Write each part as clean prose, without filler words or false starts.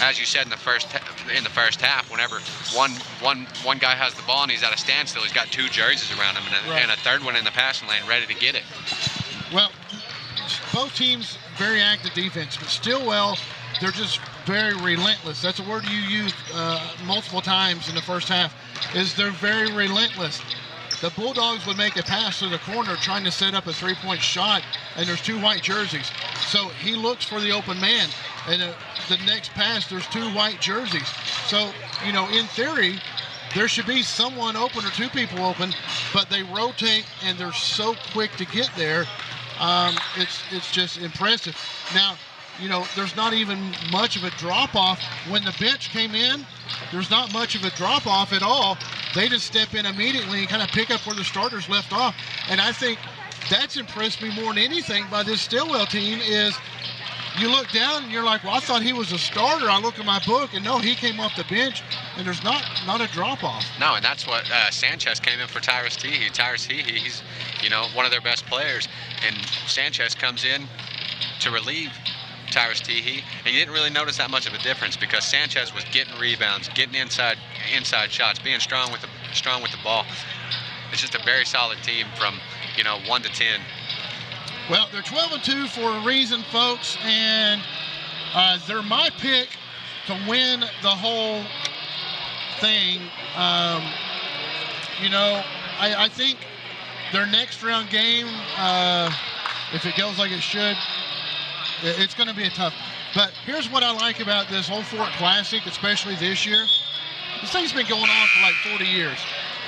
as you said in the first half, whenever one guy has the ball and he's at a standstill, he's got 2 jerseys around him and a third one in the passing lane ready to get it. Well, both teams very active defense, but Stilwell, they're just very relentless. That's a word you used multiple times in the first half, is they're very relentless. The Bulldogs would make a pass to the corner trying to set up a 3-point shot, and there's 2 white jerseys. So he looks for the open man, and the next pass, there's 2 white jerseys. So, you know, in theory, there should be someone open or 2 people open, but they rotate, and they're so quick to get there. It's just impressive. Now, you know, there's not even much of a drop-off. When the bench came in, there's not much of a drop-off at all. They just step in immediately and kind of pick up where the starters left off. And I think that's impressed me more than anything by this Stilwell team is you look down and you're like, well, I thought he was a starter. I look at my book, and no, he came off the bench, and there's not a drop-off. No, and that's what Sanchez came in for Tyrus Teehee. Tyrus Teehee, he's, you know, one of their best players, and Sanchez comes in to relieve Tyrus Teehee, and you didn't really notice that much of a difference because Sanchez was getting rebounds, getting inside shots, being strong with the ball. It's just a very solid team from, you know, 1 to 10. Well, they're 12-2 for a reason, folks, and they're my pick to win the whole thing. You know, I think their next round game, if it goes like it should, it's going to be a tough. But here's what I like about this whole Fort Classic, especially this year. This thing's been going on for like 40 years.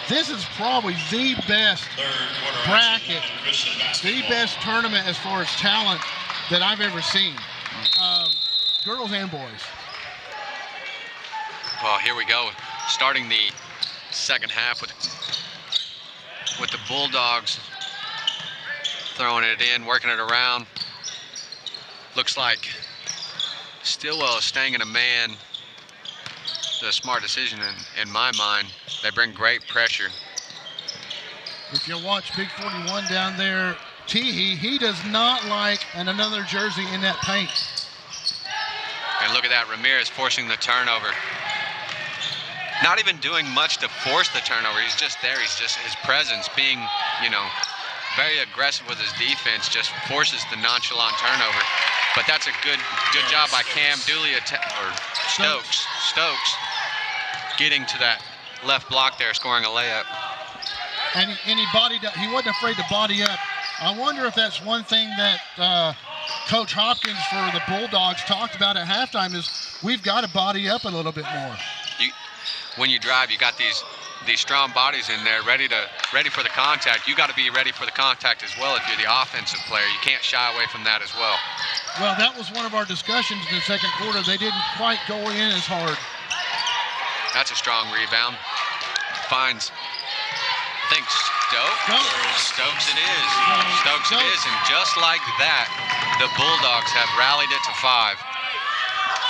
This is probably the best bracket, the best tournament as far as talent that I've ever seen, girls and boys. Well, here we go, starting the second half with the Bulldogs throwing it in, working it around. Looks like Stilwell is staying in a man. The smart decision in my mind. They bring great pressure. If you watch Big 41 down there, Teehee, he does not like another jersey in that paint. And look at that, Ramirez forcing the turnover. Not even doing much to force the turnover. He's just there. He's just his presence being, you know, very aggressive with his defense just forces the nonchalant turnover. But that's a good job by Cam Dooley or Stokes getting to that left block there, scoring a layup. And he bodied up. He wasn't afraid to body up. I wonder if that's one thing that Coach Hopkins for the Bulldogs talked about at halftime is we've got to body up a little bit more. When you drive, you got these strong bodies in there ready for the contact. You got to be ready for the contact as well if you're the offensive player. You can't shy away from that as well. Well, that was one of our discussions in the second quarter. They didn't quite go in as hard. That's a strong rebound. Finds, I think, Stokes it is. Stokes it is, and just like that, the Bulldogs have rallied it to 5.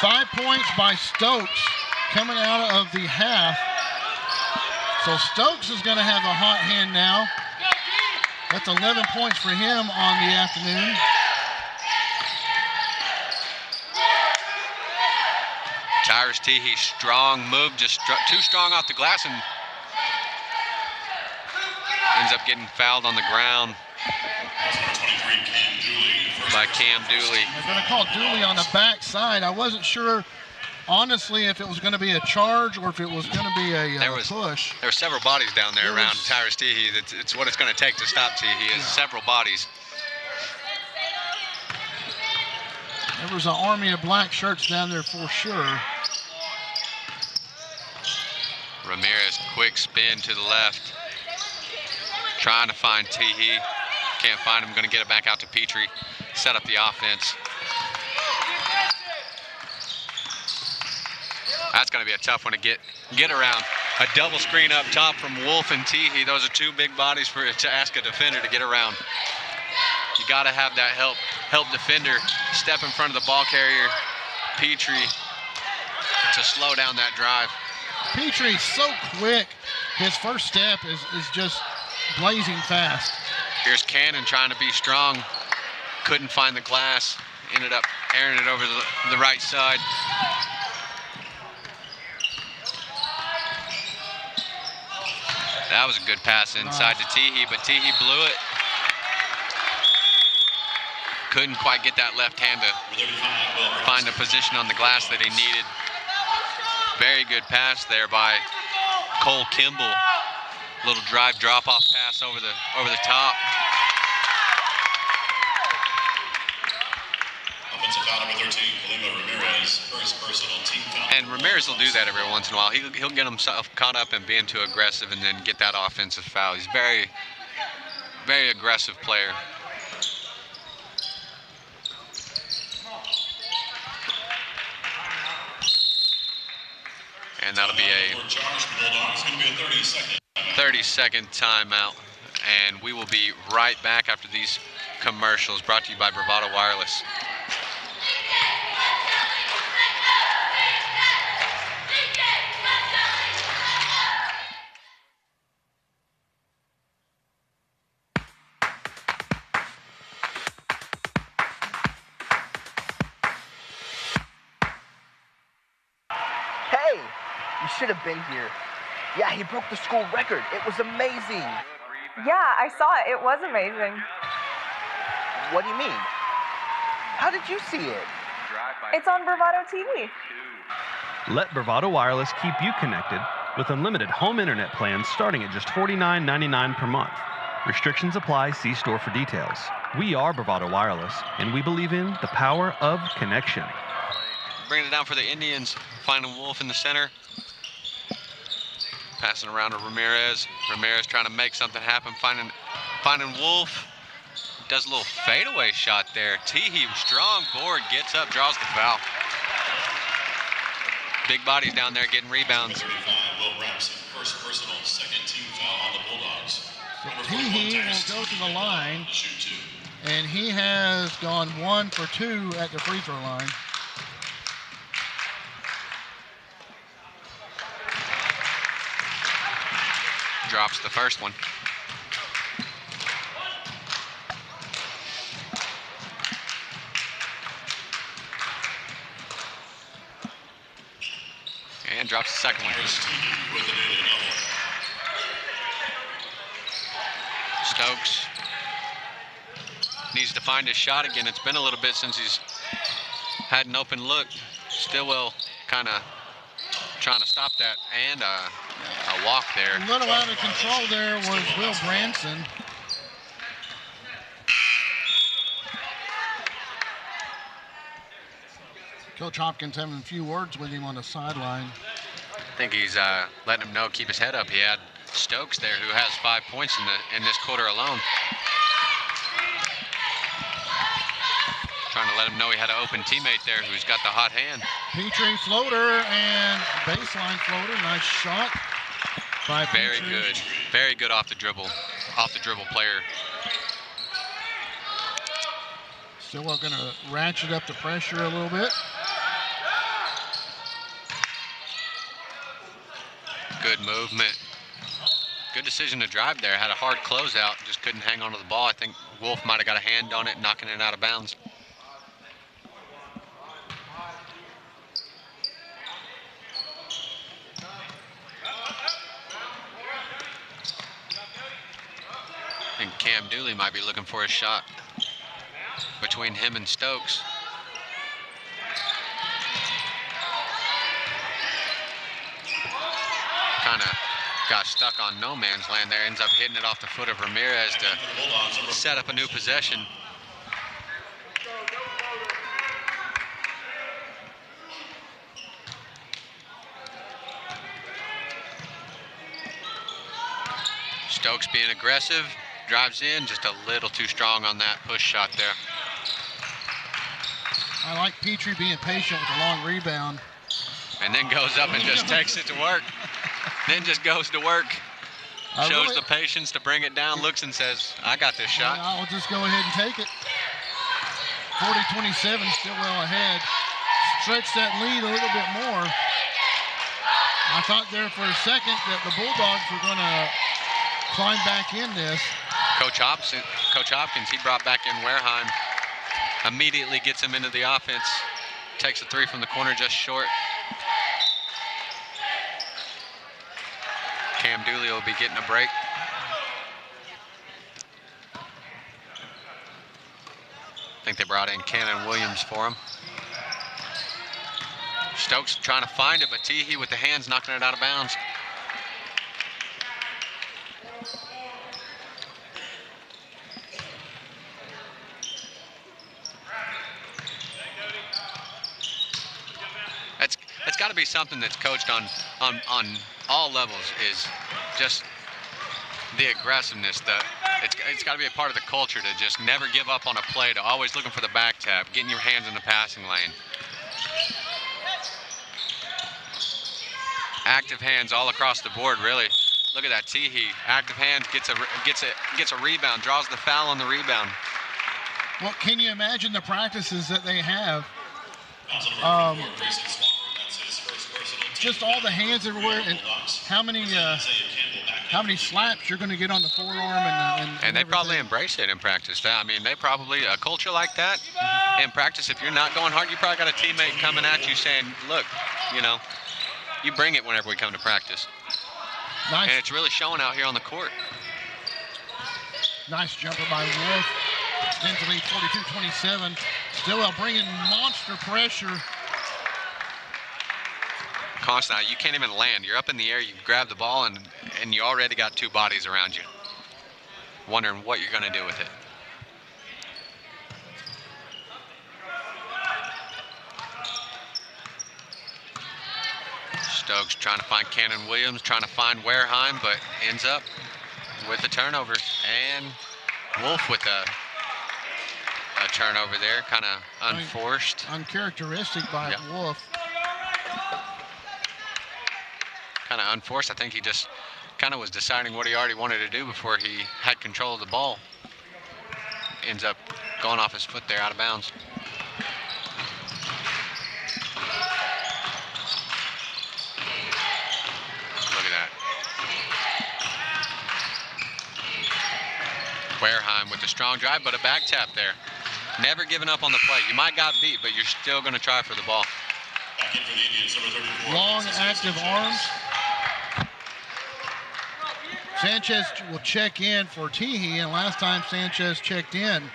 5 points by Stokes coming out of the half. So Stokes is going to have a hot hand now. That's 11 points for him on the afternoon. Tyrus Teehee, strong move, just too strong off the glass and ends up getting fouled on the ground by Cam Dooley. They're going to call Dooley on the backside. I wasn't sure, honestly, if it was going to be a charge or if it was going to be a push. There were several bodies down there around Tyrus Teehee. It's what it's going to take to stop Teehee is several bodies. There was an army of black shirts down there for sure. Ramirez, quick spin to the left. Trying to find Teehee. Can't find him, going to get it back out to Petrie. Set up the offense. That's going to be a tough one to get around. A double screen up top from Wolf and Teehee. Those are 2 big bodies to ask a defender to get around. You got to have that help defender step in front of the ball carrier, Petrie, to slow down that drive. Petrie's so quick. His first step is just blazing fast. Here's Cannon trying to be strong. Couldn't find the glass. Ended up airing it over the right side. That was a good pass inside to Teehee, but Teehee blew it. Couldn't quite get that left hand to find a position on the glass that he needed. Very good pass there by Cole Kimball. Little drive drop-off pass over the top. Offensive foul number 13, Kalima Ramirez, first personal team foul. And Ramirez will do that every once in a while. He'll get himself caught up in being too aggressive and then get that offensive foul. He's very, very aggressive player. And that'll be a 30-second timeout. And we will be right back after these commercials, brought to you by Bravado Wireless. Hey, you should have been here. Yeah, he broke the school record. It was amazing. Yeah, I saw it. It was amazing. What do you mean? How did you see it? It's on Bravado TV. Let Bravado Wireless keep you connected with unlimited home internet plans starting at just $49.99 per month. Restrictions apply. See store for details. We are Bravado Wireless, and we believe in the power of connection. Bringing it down for the Indians, finding Wolf in the center. Passing around to Ramirez. Ramirez trying to make something happen, finding Wolf. Does a little fadeaway shot there. Teehee, strong board, gets up, draws the foul. Big bodies down there getting rebounds. Will Ramsey, first personal, second team foul on the Bulldogs. So Teehee will go to the line, Shoot 2. and he has gone 1 for 2 at the free throw line. Drops the first one. And drops the second one. Stokes needs to find his shot again. It's been a little bit since he's had an open look. Stillwell kind of trying to stop that, and a walk there. A little out of control there was Will Branson. Coach Hopkins having a few words with him on the sideline. I think he's letting him know, keep his head up. He had Stokes there, who has 5 points in this quarter alone. Trying to let him know he had an open teammate there who's got the hot hand. Petrie floater and baseline floater. Nice shot by Very Petrie. good. Very good off the dribble player. Still going to ratchet up the pressure a little bit. Good movement. Good decision to drive there. Had a hard closeout, just couldn't hang on to the ball. I think Wolf might have got a hand on it, knocking it out of bounds. I think Cam Dooley might be looking for a shot between him and Stokes. Kind of got stuck on no man's land there, ends up hitting it off the foot of Ramirez to set up a new possession. Stokes being aggressive, drives in, just a little too strong on that push shot there. I like Petrie being patient with a long rebound. And then goes up and just takes it to work. Then just goes to work. Shows the patience to bring it down, looks and says, I got this shot. I'll just go ahead and take it. 40-27, still well ahead. Stretch that lead a little bit more. I thought there for a second that the Bulldogs were going to climb back in this. Coach Hopkins, he brought back in Wareheim. Immediately gets him into the offense. Takes a three from the corner just short. Cam Dooley will be getting a break. I think they brought in Cannon Williams for him. Stokes trying to find it, but Teehee with the hands knocking it out of bounds. It's got to be something that's coached on all levels, is just the aggressiveness. It's got to be a part of the culture to just never give up on a play, to always looking for the back tap, getting your hands in the passing lane. Active hands all across the board, really. Look at that Teehee. Active hands, gets a rebound, draws the foul on the rebound. Well, can you imagine the practices that they have? Just all the hands everywhere, and how many slaps you're going to get on the forearm, and they probably embrace it in practice. I mean, they probably, a culture like that in practice, if you're not going hard, you probably got a teammate coming at you saying, look, you know, you bring it whenever we come to practice. Nice. And it's really showing out here on the court. Nice jumper by Wolf. Extends the lead 42-27. Stillwell bringing monster pressure. Constant, you can't even land. You're up in the air, you grab the ball, and you already got two bodies around you. Wondering what you're going to do with it. Stokes trying to find Cannon Williams, trying to find Wareheim, but ends up with a turnover. And Wolf with a turnover there, kind of unforced. Uncharacteristic by Wolf. Kind of unforced. I think he just kind of was deciding what he already wanted to do before he had control of the ball. Ends up going off his foot there, out of bounds. Look at that. Wareheim with the strong drive, but a back tap there. Never giving up on the play. You might got beat, but you're still going to try for the ball. Back in for the Indians, number 34. Long, active arms. Sanchez will check in for Teehee, and last time Sanchez checked in,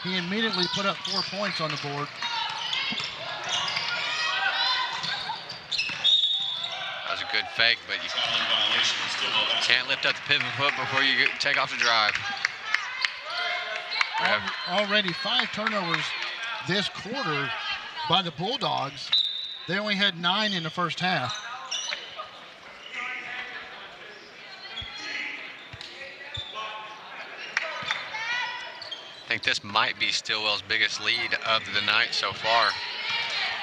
he immediately put up 4 points on the board. That was a good fake, but you can't lift up the pivot foot before you take off the drive. Already 5 turnovers this quarter by the Bulldogs. They only had 9 in the first half. I think this might be Stillwell's biggest lead of the night so far.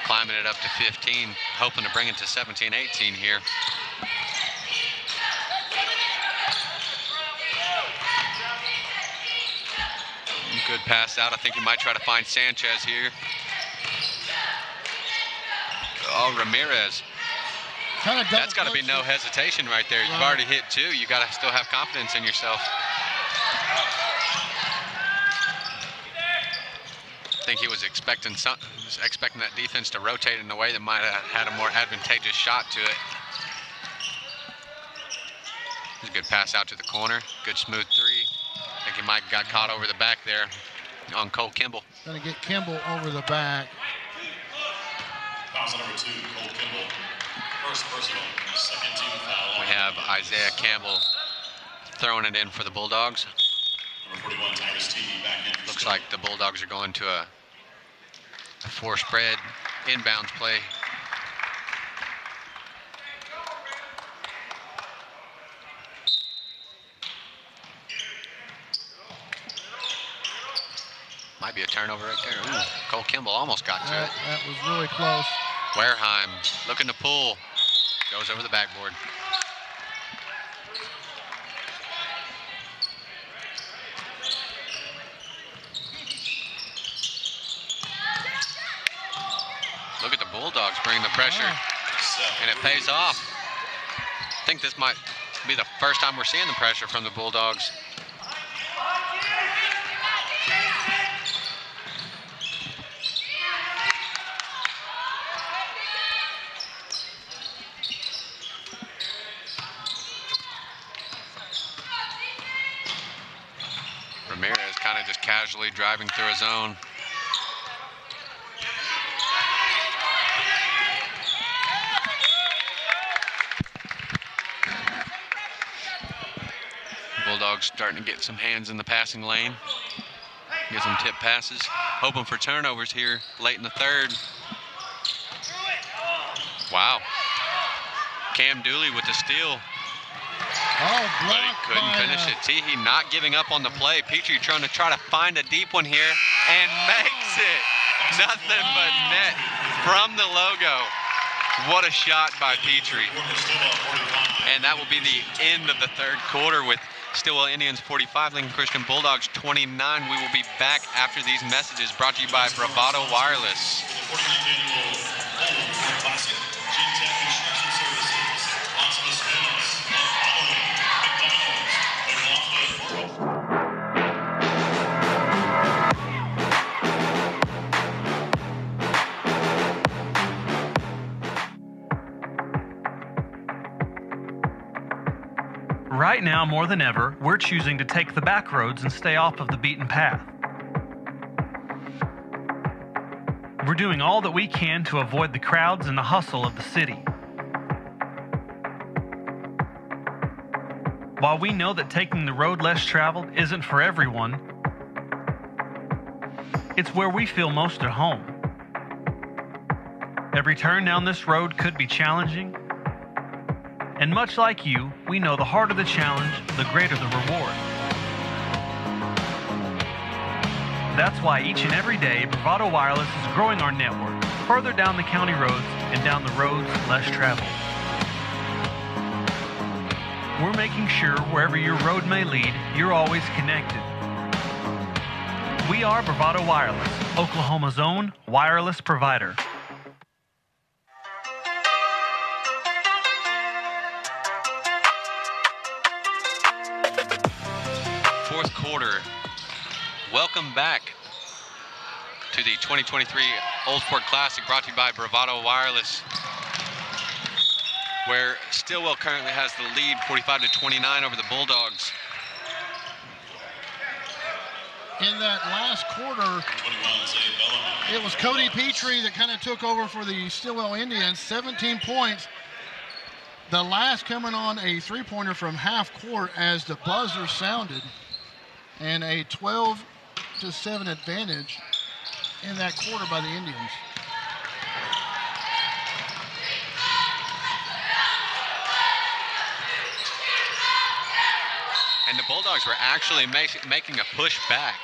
Climbing it up to 15, hoping to bring it to 17-18 here. Good pass out. I think he might try to find Sanchez here. Oh, Ramirez. That's got to be no hesitation right there. You've already hit 2. You got to still have confidence in yourself. I think he was expecting that defense to rotate in a way that might have had a more advantageous shot to it. It's a good pass out to the corner. Good smooth 3. I think he might have got caught over the back there on Cole Kimball. Gonna get Kimball over the back. Foul number 2, Cole Kimball. First personal, second team foul. We have Isaiah Campbell throwing it in for the Bulldogs. Number 41, Tyrus Teehee back in. Looks like the Bulldogs are going to a 4 spread inbounds play. Might be a turnover right there. Ooh, Cole Kimball almost got to it. That was really close. Wareheim looking to pull. Goes over the backboard. Look at the Bulldogs bring the pressure, and it pays off. I think this might be the first time we're seeing the pressure from the Bulldogs. kind of just casually driving through a zone. Bulldogs starting to get some hands in the passing lane. Get some tip passes. Hoping for turnovers here late in the third. Wow. Cam Dooley with the steal. Oh, but he couldn't finish it. Teehee not giving up on the play. Petrie trying to find a deep one here and makes it. Nothing but net from the logo. What a shot by Petrie. And that will be the end of the third quarter with Stillwell Indians 45, Lincoln Christian Bulldogs 29. We will be back after these messages brought to you by Bravado Wireless. Right now, more than ever, we're choosing to take the back roads and stay off of the beaten path. We're doing all that we can to avoid the crowds and the hustle of the city. While we know that taking the road less traveled isn't for everyone, it's where we feel most at home. Every turn down this road could be challenging, and much like you, we know the harder the challenge, the greater the reward. That's why each and every day, Bravado Wireless is growing our network further down the county roads and down the roads less traveled. We're making sure wherever your road may lead, you're always connected. We are Bravado Wireless, Oklahoma's own wireless provider. Fourth quarter. Welcome back to the 2023 Old Fort Classic, brought to you by Bravado Wireless, where Stillwell currently has the lead 45-29 over the Bulldogs. In that last quarter, it was Cody Petrie that kind of took over for the Stillwell Indians, 17 points. The last coming on a three-pointer from half court as the buzzer sounded, and a 12-7 advantage in that quarter by the Indians. And the Bulldogs were actually making a push back,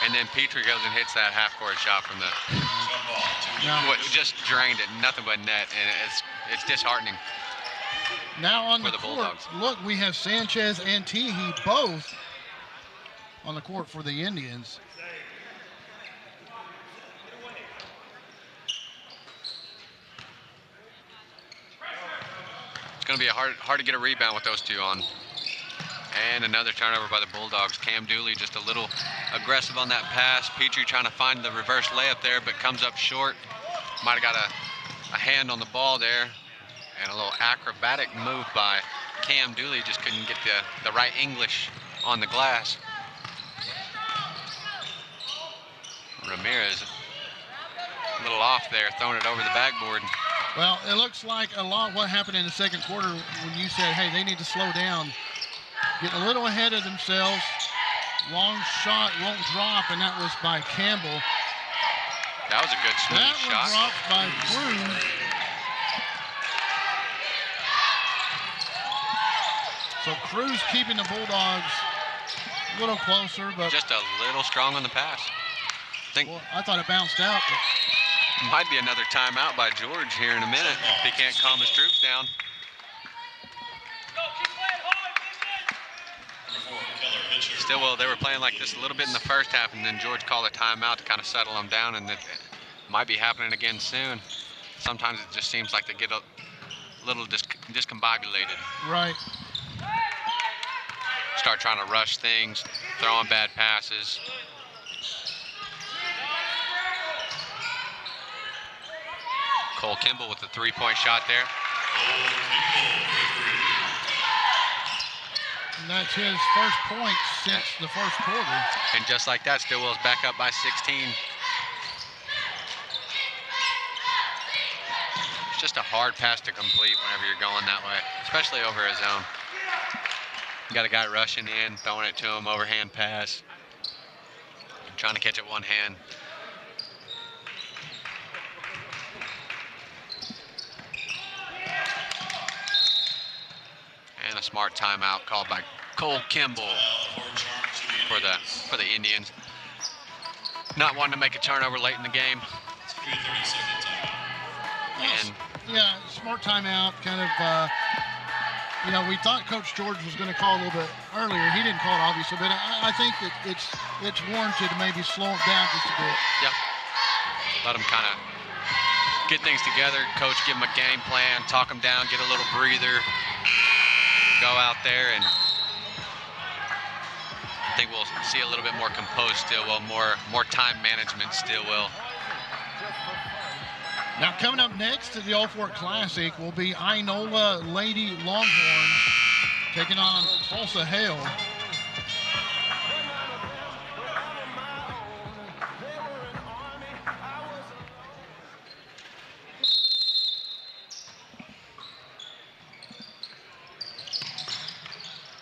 and then Petrie goes and hits that half-court shot from the just drained it, nothing but net, and it's disheartening. Now on for the court, Bulldogs. Look, we have Sanchez and Teehee both on the court for the Indians. It's going to be hard to get a rebound with those two on. And another turnover by the Bulldogs. Cam Dooley just a little aggressive on that pass. Petrie trying to find the reverse layup there, but comes up short. Might have got a hand on the ball there. And a little acrobatic move by Cam Dooley. Just couldn't get the right English on the glass. Ramirez a little off there, throwing it over the backboard. Well, it looks like a lot what happened in the second quarter when you said, hey, they need to slow down. Getting a little ahead of themselves. Long shot won't drop, and that was by Campbell. That was a good smooth shot. That was dropped by Cruz. So Cruz keeping the Bulldogs a little closer, but just a little strong on the pass. Well, I thought it bounced out. But might be another timeout by George here in a minute if he can't calm his troops down. Stillwell, they were playing like this a little bit in the first half, and then George called a timeout to kind of settle them down, and it might be happening again soon. Sometimes it just seems like they get a little discombobulated. Right. Start trying to rush things, throwing bad passes. Cole Kimball with the three-point shot there. And that's his first point since the first quarter. And just like that, Stillwell's back up by 16. It's just a hard pass to complete whenever you're going that way, especially over a zone. You got a guy rushing in, throwing it to him, overhand pass. Trying to catch it one hand. And a smart timeout called by Cole Kimball for the Indians. Not wanting to make a turnover late in the game. And yeah, smart timeout, kind of, you know, we thought Coach George was going to call a little bit earlier. He didn't call it, obviously, but I think that it's warranted to maybe slow it down just a bit. Yeah. Let him kind of get things together. Coach give him a game plan, talk him down, get a little breather, go out there, and I think we'll see a little bit more composed Stillwell, more time management Stillwell. Now coming up next to the Old Fort Classic will be Inola Lady Longhorns taking on Tulsa Hale.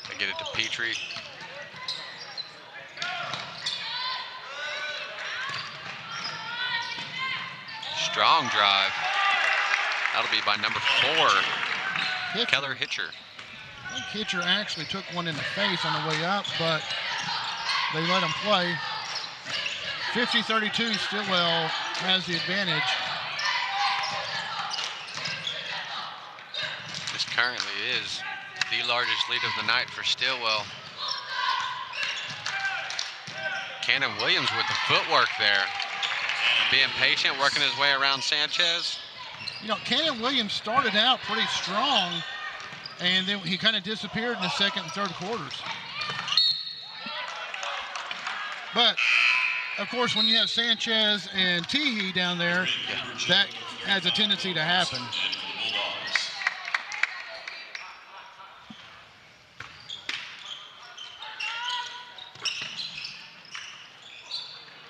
They get it to Petrie. Strong drive. That'll be by number 4, Keller Hitcher. I think Hitcher actually took one in the face on the way up, but they let him play. 50-32, Stillwell has the advantage. This currently is the largest lead of the night for Stillwell. Cannon Williams with the footwork there. Being patient, working his way around Sanchez. You know, Cannon Williams started out pretty strong, and then he kind of disappeared in the second and third quarters. But, of course, when you have Sanchez and Teehee down there, that has a tendency to happen.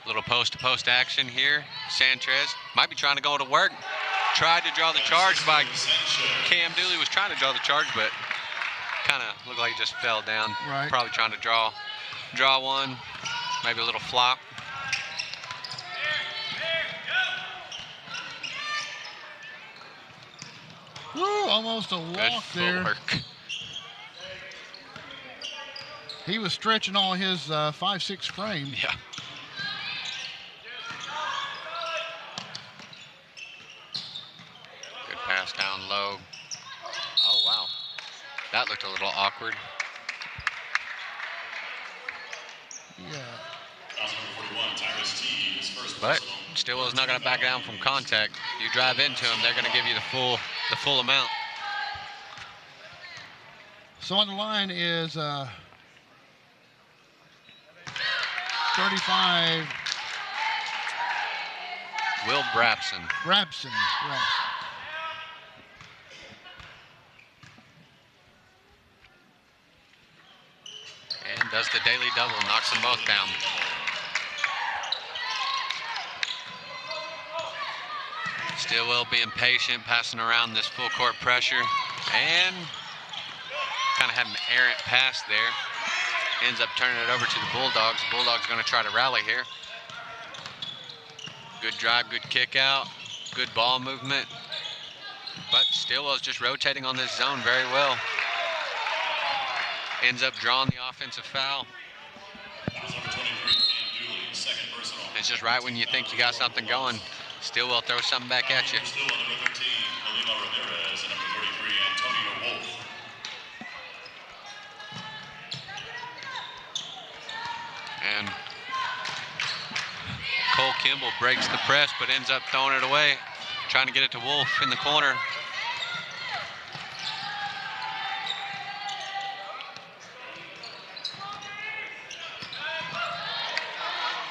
Little post-to-post action here. Sanchez might be trying to go to work. Tried to draw the charge by Cam Dooley. Was trying to draw the charge, but kind of looked like he just fell down. Right. Probably trying to draw one. Maybe a little flop. Woo, almost a walk there. Footwork. He was stretching all his 5'6" frame. Yeah. Good pass down low. Oh, wow. That looked a little awkward. Yeah. But Stillwell's not going to back down from contact. You drive into them, they're going to give you the full amount. So on the line is 35. Will Brabson. Brabson. And does the daily double, knocks them both down. Stillwell being patient, passing around this full court pressure, and kind of had an errant pass there. Ends up turning it over to the Bulldogs. The Bulldogs going to try to rally here. Good drive, good kick out, good ball movement. But Stillwell's just rotating on this zone very well. Ends up drawing the offensive foul. It's just right when you think you got something going, Stillwell throws something back at you. And Cole Kimball breaks the press, but ends up throwing it away, trying to get it to Wolf in the corner.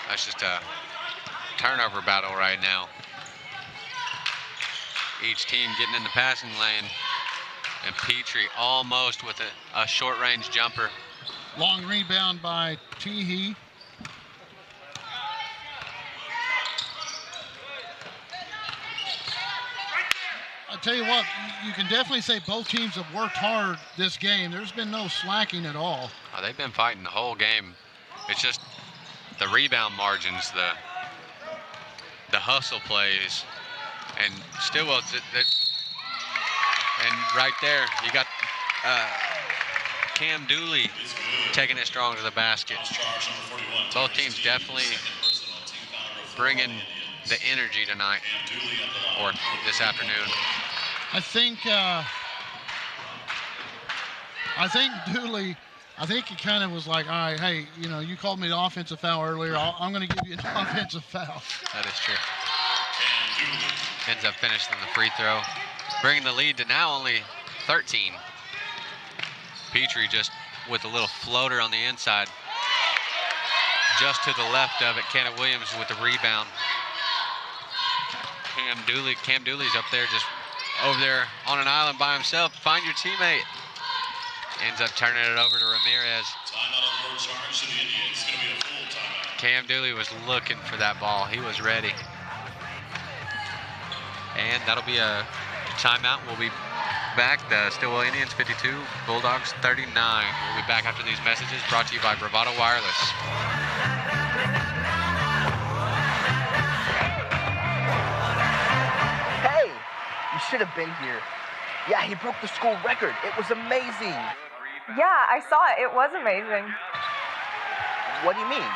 That's just a turnover battle right now. Each team getting in the passing lane. And Petrie almost with a short-range jumper. Long rebound by Teehee. I'll tell you what, you can definitely say both teams have worked hard this game. There's been no slacking at all. Oh, they've been fighting the whole game. It's just the rebound margins, the hustle plays, and Stillwell. And right there, you got Cam Dooley taking it strong to the basket. Both teams definitely bringing the energy tonight, or this afternoon. I think Dooley, I think he kind of was like, all right, hey, you know, you called me the offensive foul earlier. I'm going to give you an offensive foul. That is true. Ends up finishing the free throw, bringing the lead to now only 13. Petrie just with a little floater on the inside. Just to the left of it, Kenneth Williams with the rebound. Cam Dooley's up there, just over there on an island by himself. Find your teammate. Ends up turning it over to Ramirez. Cam Dooley was looking for that ball. He was ready. And that'll be a timeout. We'll be back. The Stillwell Indians 52, Bulldogs 39. We'll be back after these messages, brought to you by Bravado Wireless. You should have been here. Yeah, he broke the school record. It was amazing. Yeah, I saw it. It was amazing. What do you mean?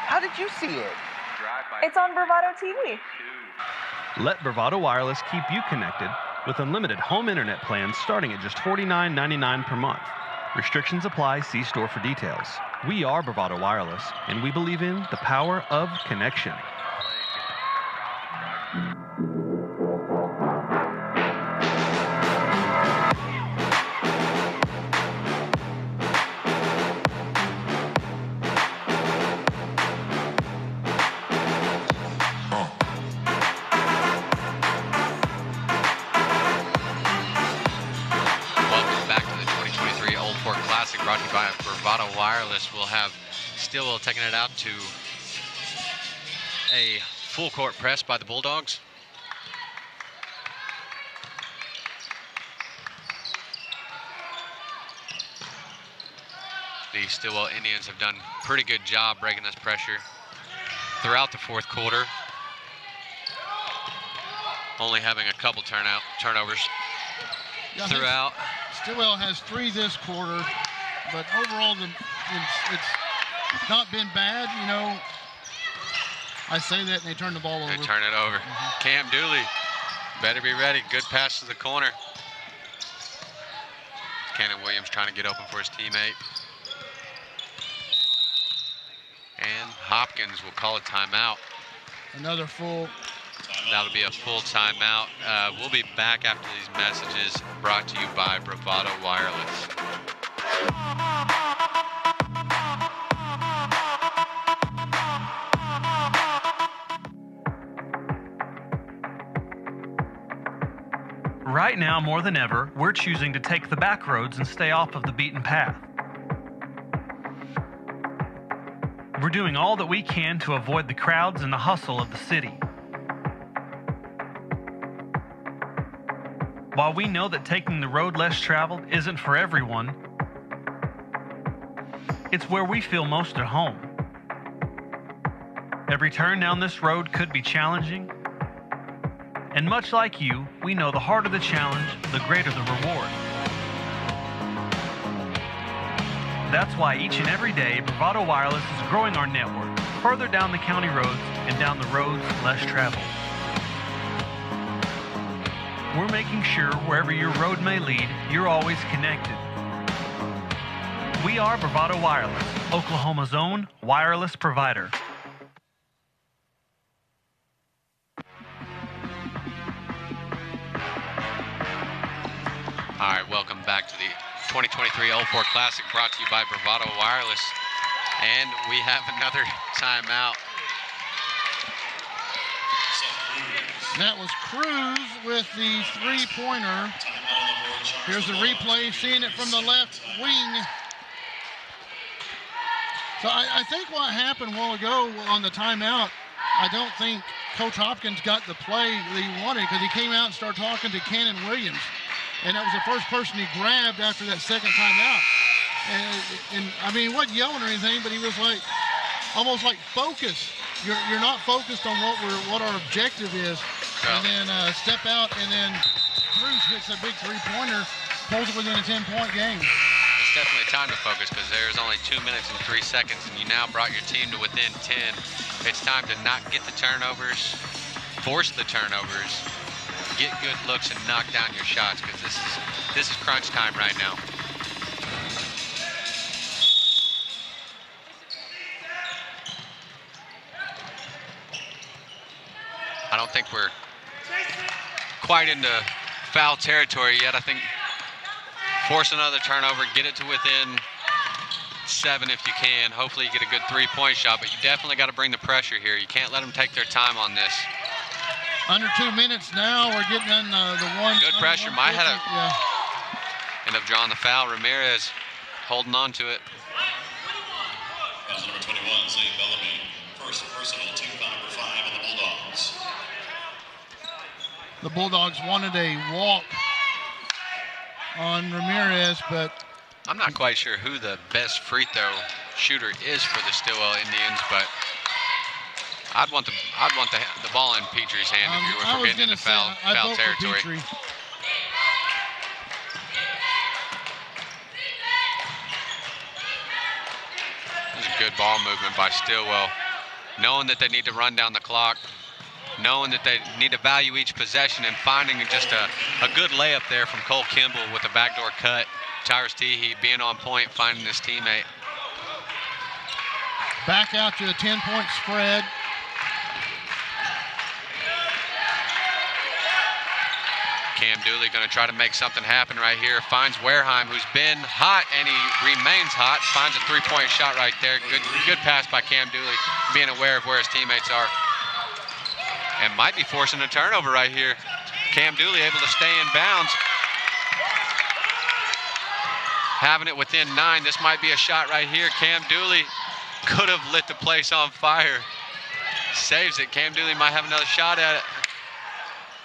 How did you see it? It's on Bravado TV. Let Bravado Wireless keep you connected with unlimited home internet plans starting at just $49.99 per month. Restrictions apply. See store for details. We are Bravado Wireless, and we believe in the power of connection. Brought to you by Bravado Wireless. We'll have Stillwell taking it out to a full court press by the Bulldogs. The Stillwell Indians have done a pretty good job breaking this pressure throughout the fourth quarter. Only having a couple turnovers throughout. Stillwell has 3 this quarter. But overall, it's not been bad, you know. I say that, and they turn the ball over. They turn it over. Cam Dooley, better be ready. Good pass to the corner. Kenneth Williams trying to get open for his teammate. And Hopkins will call a timeout. Another full. That'll be a full timeout. We'll be back after these messages, brought to you by Bravado Wireless. Right now, more than ever, we're choosing to take the back roads and stay off of the beaten path. We're doing all that we can to avoid the crowds and the hustle of the city. While we know that taking the road less traveled isn't for everyone, it's where we feel most at home. Every turn down this road could be challenging, and much like you, we know the harder the challenge, the greater the reward. That's why each and every day, Bravado Wireless is growing our network further down the county roads and down the roads less traveled. We're making sure wherever your road may lead, you're always connected. We are Bravado Wireless, Oklahoma's own wireless provider. All right, welcome back to the 2023 Old Fort Classic, brought to you by Bravado Wireless. And we have another timeout. That was Cruz with the 3-pointer. Here's the replay, seeing it from the left wing. So I think what happened a while ago on the timeout, I don't think Coach Hopkins got the play that he wanted, because he came out and started talking to Cannon Williams. And that was the first person he grabbed after that second timeout. And I mean, he wasn't yelling or anything, but he was like, almost like focus. You're not focused on what our objective is. And then step out, and then Cruz hits a big three-pointer, pulls it within a 10-point game. It's definitely time to focus, because there's only 2 minutes and 3 seconds, and you now brought your team to within 10. It's time to not get the turnovers, force the turnovers, get good looks, and knock down your shots, because this is crunch time right now. I don't think we're quite into foul territory yet. I think force another turnover, get it to within 7 if you can. Hopefully you get a good three-point shot, but you definitely got to bring the pressure here. You can't let them take their time on this. Under 2 minutes now, we're getting in the one. Good pressure. Might have end up drawing the foul. Ramirez holding on to it. Foul number 21, Zane Bellamy. First personal, team foul number 5 on the Bulldogs. The Bulldogs wanted a walk on Ramirez, but I'm not quite sure who the best free throw shooter is for the Stillwell Indians, but I'd want the ball in Petrie's hand if we're getting into foul territory. This is a good ball movement by Stillwell, knowing that they need to run down the clock, knowing that they need to value each possession, and finding just a good layup there from Cole Kimball with a backdoor cut. Tyrus Teehee being on point, finding his teammate. Back out to a 10-point spread. Cam Dooley going to try to make something happen right here. Finds Wareheim, who's been hot, and he remains hot. Finds a three-point shot right there. Good pass by Cam Dooley, being aware of where his teammates are. And might be forcing a turnover right here. Cam Dooley able to stay in bounds. Having it within 9. This might be a shot right here. Cam Dooley could have lit the place on fire. Saves it. Cam Dooley might have another shot at it.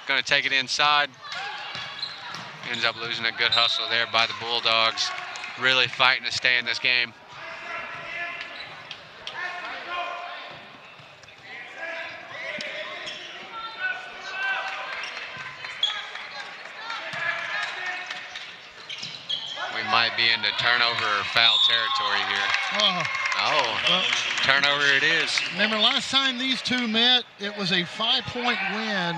Going to take it inside. Ends up losing a good hustle there by the Bulldogs. Really fighting to stay in this game. We might be into turnover or foul territory here. Oh, turnover it is. Remember, last time these two met, it was a 5-point win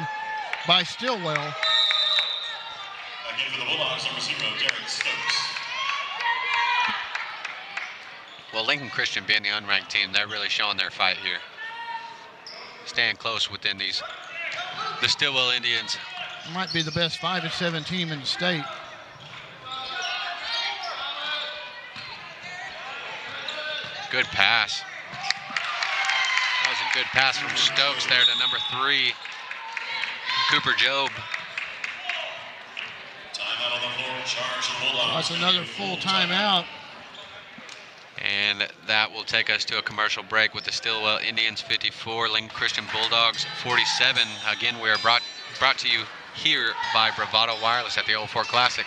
by Stillwell. Again for the Bulldogs, number 0, Derek Stokes. Well, Lincoln Christian being the unranked team, they're really showing their fight here. Staying close within the Stillwell Indians. Might be the best 5-7 team in the state. Good pass. That was a good pass from Stokes there to number 3, Cooper Job. Timeout on the floor, charge the Bulldogs. That's another full timeout. And that will take us to a commercial break with the Stillwell Indians 54, Lincoln Christian Bulldogs 47. Again, we are brought to you here by Bravado Wireless at the Old Fort Classic.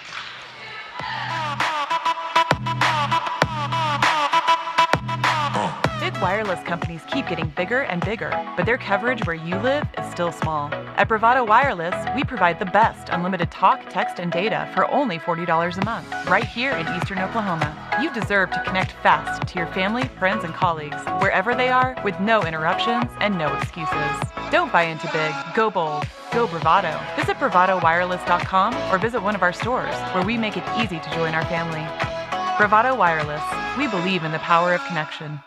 Big wireless companies keep getting bigger and bigger, but their coverage where you live is still small. At Bravado Wireless, we provide the best unlimited talk, text, and data for only $40 a month, right here in Eastern Oklahoma. You deserve to connect fast to your family, friends, and colleagues, wherever they are, with no interruptions and no excuses. Don't buy into big. Go bold. Go Bravado. Visit bravadowireless.com or visit one of our stores, where we make it easy to join our family. Bravado Wireless. We believe in the power of connection.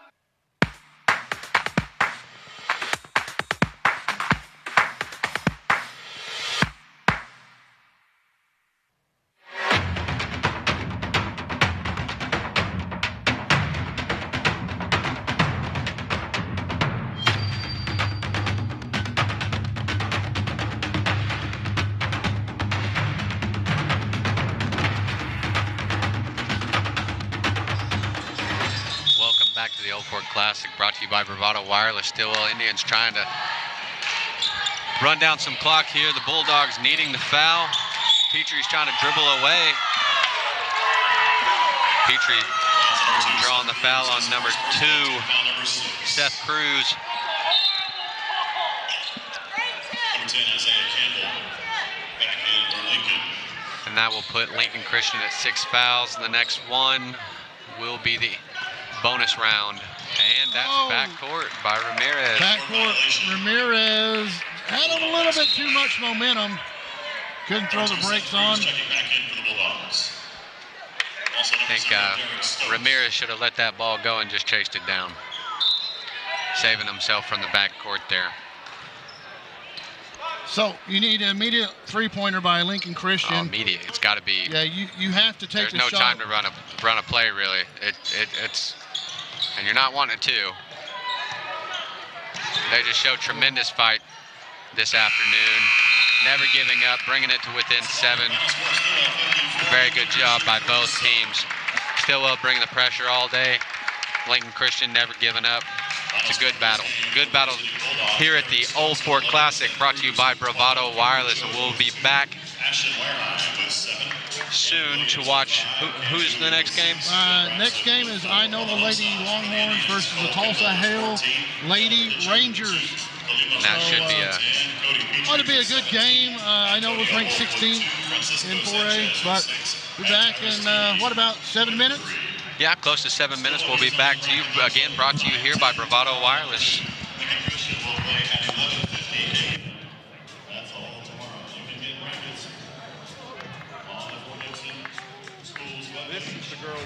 Fort Classic, brought to you by Bravado Wireless. Stillwell Indians trying to run down some clock here. The Bulldogs needing the foul. Petrie's trying to dribble away. Petrie drawing the foul on number 2, Seth Cruz. And that will put Lincoln Christian at 6 fouls. The next one will be the bonus round. And that's backcourt by Ramirez. Backcourt, Ramirez had a little bit too much momentum. Couldn't throw the brakes on. I think Ramirez should have let that ball go and just chased it down. Saving himself from the backcourt there. So you need an immediate three-pointer by Lincoln Christian. Immediate. It's got to be. Yeah, you have to take the shot. There's no time to run a play, really. It's and you're not wanting to. They just showed tremendous fight this afternoon. Never giving up, bringing it to within 7. Very good job by both teams. Stillwell bringing the pressure all day. Lincoln Christian never giving up. It's a good battle. Good battle here at the Old Fort Classic, brought to you by Bravado Wireless. And we'll be back soon to watch. Who's the next game? Next game is I Know the Lady Longhorns versus the Tulsa Hale Lady Rangers. And that should be ought to be a good game. I know it was ranked 16th in 4A, but we're back in, what, about 7 minutes? Yeah, close to 7 minutes. We'll be back to you again, brought to you here by Bravado Wireless. This is the girl.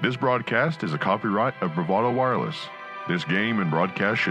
This broadcast is a copyright of Bravado Wireless. This game and broadcast should